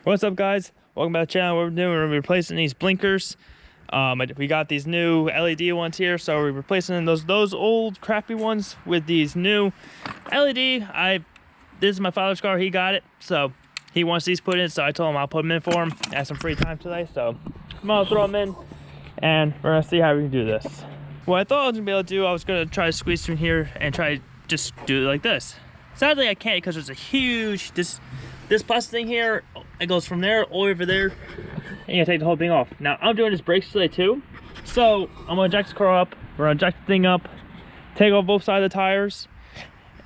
What's up, guys? Welcome back to the channel. What we're doing, we're replacing these blinkers. We got these new LED ones here, so we're replacing those old crappy ones with these new LED. This is my father's car. He got it, so he wants these put in. So I told him I'll put them in for him. I have some free time today, so I'm gonna throw them in, and we're gonna see how we can do this. What I thought I was gonna be able to do, I was gonna try to squeeze through here and try to just do it like this. Sadly, I can't because there's a huge this plastic thing here. It goes from there all over there, and you take the whole thing off. Now I'm doing this brakes today too, so I'm gonna jack this car up. We're gonna jack the thing up, take off both sides of the tires,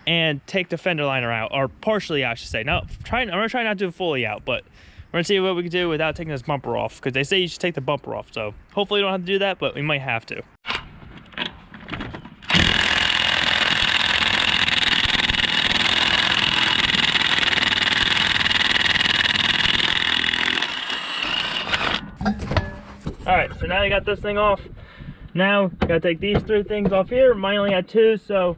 and take the fender liner out, or partially, I should say. Now, I'm gonna try not to do it fully out, but we're gonna see what we can do without taking this bumper off, because they say you should take the bumper off. So hopefully, we don't have to do that, but we might have to. Alright, so now you got this thing off. Now, you gotta take these three things off here. Mine only had two, so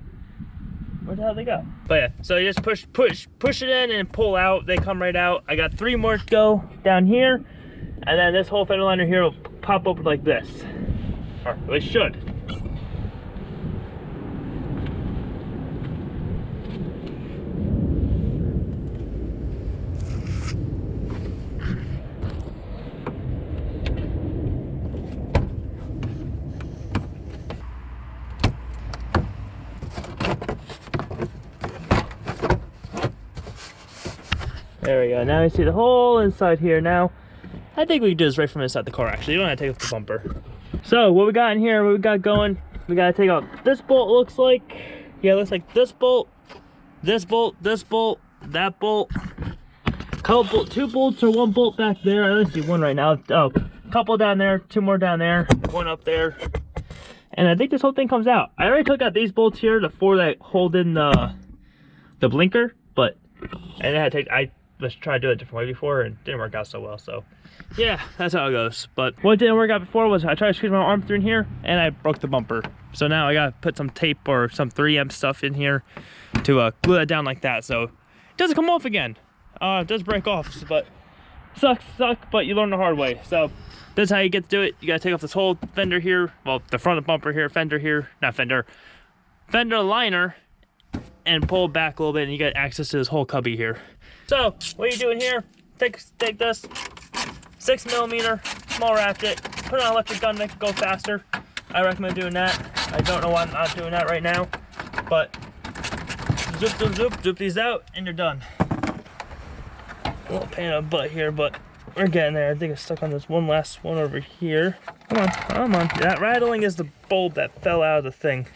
where the hell they go? But yeah, so you just push it in and pull out. They come right out. I got three more to go down here, and then this whole fender liner here will pop open like this. Or at least should. There we go. Now you see the whole inside here. Now, I think we can do this right from inside the car, actually. You don't have to take off the bumper. So, what we got in here, what we got going, we got to take out this bolt, looks like. Yeah, it looks like this bolt, this bolt, this bolt, that bolt. Couple, two bolts or one bolt back there. I only see one right now. Oh, couple down there, two more down there, one up there. And I think this whole thing comes out. I already took out these bolts here, the four that hold in the blinker, but and let's try to do it a different way before, and it didn't work out so well. So yeah, that's how it goes. But what didn't work out before was I tried to squeeze my arm through in here and I broke the bumper. So now I gotta put some tape or some 3M stuff in here to glue that down like that, so it doesn't come off again. It does break off, but suck, but you learn the hard way. So that's how you get to do it. You gotta take off this whole fender here, well, the front of the bumper here, fender here, not fender, fender liner, and pull back a little bit, and you get access to this whole cubby here. So what you're doing here, take this 6mm small ratchet, put it on an electric gun, make it go faster. I recommend doing that. I don't know why I'm not doing that right now, but zoop these out, and you're done. A little pain in the butt here, but we're getting there. I think it's stuck on this one last one over here. Come on. That rattling is the bulb that fell out of the thing.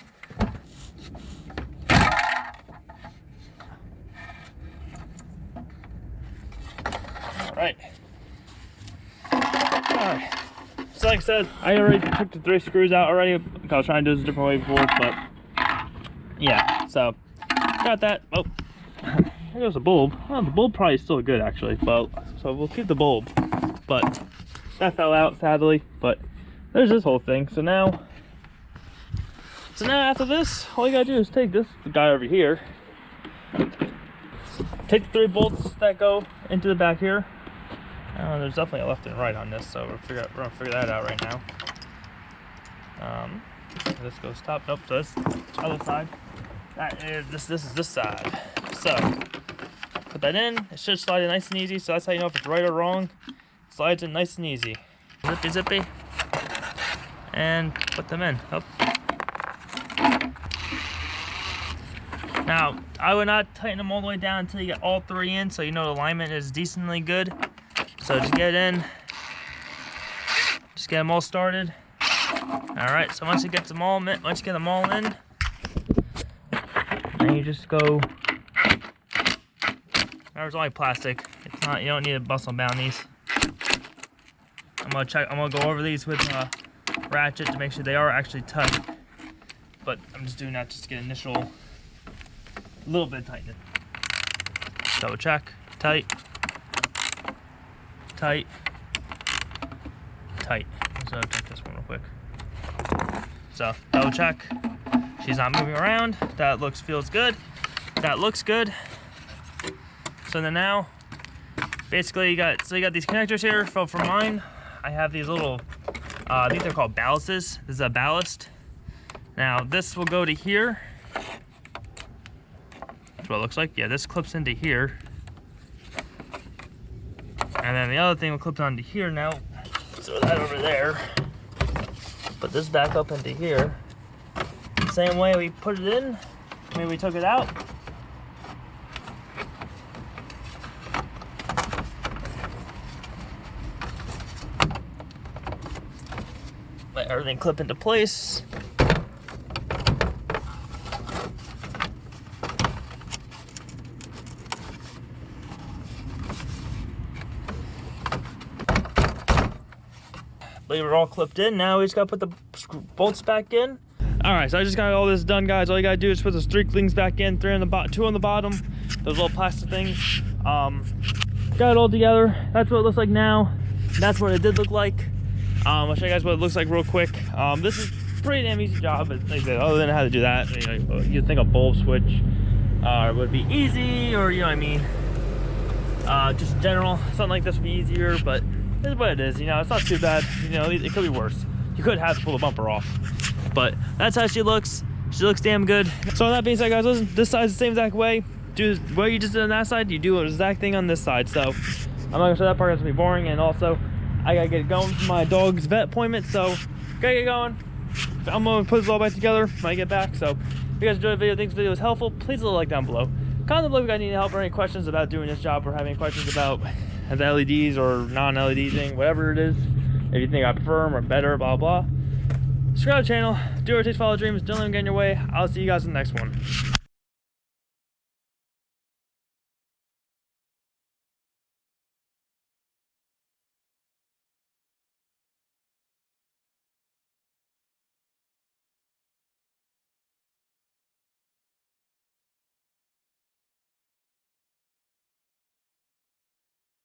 Alright. So like I said, I already took the 3 screws out already. I was trying to do this a different way before, but yeah, so got that. Oh, there goes the bulb. Well, the bulb probably is still good actually, but so we'll keep the bulb. But that fell out sadly, but there's this whole thing. So now after this, all you gotta do is take this guy over here, take the 3 bolts that go into the back here. There's definitely a left and right on this, so we're gonna figure that out right now. This goes top. Nope, so this other side. That is this is this side. So put that in. It should slide in nice and easy. So that's how you know if it's right or wrong. It slides in nice and easy. Zippy, and put them in. Oh. Now I would not tighten them all the way down until you get all 3 in, so you know the alignment is decently good. So just get it in, just get them all started. All right, so once you get them all in, then you just go. There's only plastic. It's not. You don't need to bustle bound these. I'm gonna go over these with a ratchet to make sure they are actually tight. But I'm just doing that just to get initial little bit of tightness. Double check, tight. Tight. So I'll check this one real quick. So double check. She's not moving around. That feels good. That looks good. So then now basically you got these connectors here. For mine, I have these little, I think they're called ballasts. This is a ballast. Now this will go to here. That's what it looks like. Yeah, this clips into here. And then the other thing will clip onto here now. Throw that over there. Put this back up into here. Same way we put it in, maybe we took it out. Let everything clip into place. Leave it all clipped in. Now we just gotta put the bolts back in. All right, so I just got all this done, guys. All you gotta do is put those 3 things back in, 2 on the bottom, those little plastic things. Got it all together. That's what it looks like now. That's what it did look like. I'll show you guys what it looks like real quick. This is a pretty damn easy job, but like I said, other than how to do that, you know, you'd think a bulb switch would be easy, or you know what I mean. Just in general, something like this would be easier, but this is what it is. You know, it's not too bad. You know, it could be worse. You could have to pull the bumper off, but that's how she looks. She looks damn good. So with that being said, guys, listen, this side's the same exact way. Do what you just did on that side, you do the exact thing on this side. So I'm not gonna show that part, it's gonna be boring, and also I gotta get going for my dog's vet appointment, so gotta get going. I'm gonna put this all back together when I get back. So if you guys enjoyed the video, think this video was helpful, please leave a like down below. Comment below if you guys need any help or any questions about doing this job, or have any questions about the LEDs or non-LED thing, whatever it is. If you think I prefer them or better, blah blah. Subscribe to the channel, do what it takes to follow dreams, don't let them get in your way. I'll see you guys in the next one.